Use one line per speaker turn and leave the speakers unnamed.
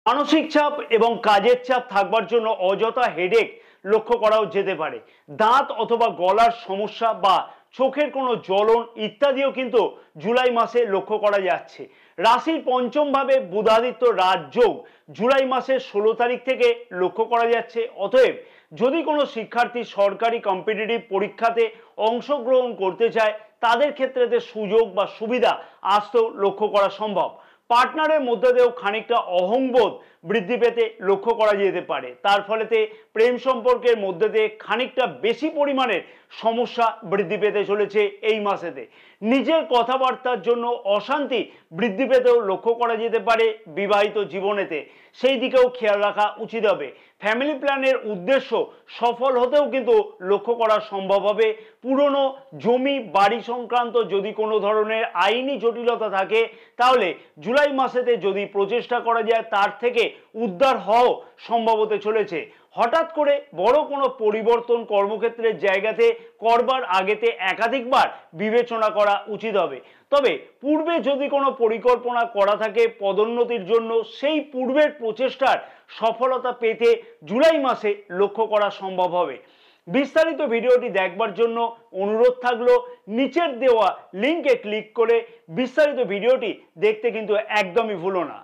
মানসিক চাপ এবং কাজের চাপ থাকবার জন্য অযথা হেডেক লক্ষ্য করাও যেতে পারে। দাঁত অথবা গলার সমস্যা বা চোখের কোনো জ্বলন ইত্যাদিও কিন্তু জুলাই মাসে লক্ষ্য করা যাচ্ছে। রাশির পঞ্চম ভাবে বুধাদিত্য রাজযোগ জুলাই মাসের 16 তারিখ থেকে লক্ষ্য করা যাচ্ছে। অতএব যদি কোনো শিক্ষার্থী সরকারি কম্পিটিটিভ পরীক্ষাতে অংশগ্রহণ করতে চায় তাদের ক্ষেত্রে সুযোগ বা সুবিধা আসতেও লক্ষ্য করা সম্ভব। পার্টনারের মধ্যে দিয়েও খানিকটা অহংবোধ বৃদ্ধি পেতে লক্ষ্য করা যেতে পারে। তার ফলেতে প্রেম সম্পর্কের মধ্যে দিয়ে খানিকটা বেশি পরিমাণের সমস্যা বৃদ্ধি পেতে চলেছে এই মাসেতে। নিজের কথাবার্তার জন্য অশান্তি বৃদ্ধি পেতেও লক্ষ্য করা যেতে পারে বিবাহিত জীবনেতে, সেই দিকেও খেয়াল রাখা উচিত হবে। ফ্যামিলি প্ল্যানের উদ্দেশ্য সফল হতেও কিন্তু লক্ষ্য করা সম্ভব হবে। পুরনো জমি বাড়ি সংক্রান্ত যদি কোনো ধরনের আইনি জটিলতা থাকে তাহলে জুলাই মাসেতে যদি প্রচেষ্টা করা যায় তার থেকে উদ্ধার হওয়াও সম্ভব হতে চলেছে। হঠাৎ করে বড় কোনো পরিবর্তন কর্মক্ষেত্রের জায়গাতে করবার আগেতে একাধিকবার বিবেচনা করা উচিত হবে। তবে পূর্বে যদি কোনো পরিকল্পনা করা থাকে পদোন্নতির জন্য সেই পূর্বের প্রচেষ্টার সফলতা পেতে জুলাই মাসে লক্ষ্য করা সম্ভব হবে। বিস্তারিত ভিডিওটি দেখবার জন্য অনুরোধ থাকলো নিচের দেওয়া লিঙ্কে ক্লিক করে বিস্তারিত ভিডিওটি দেখতে কিন্তু একদমই ভুলো না।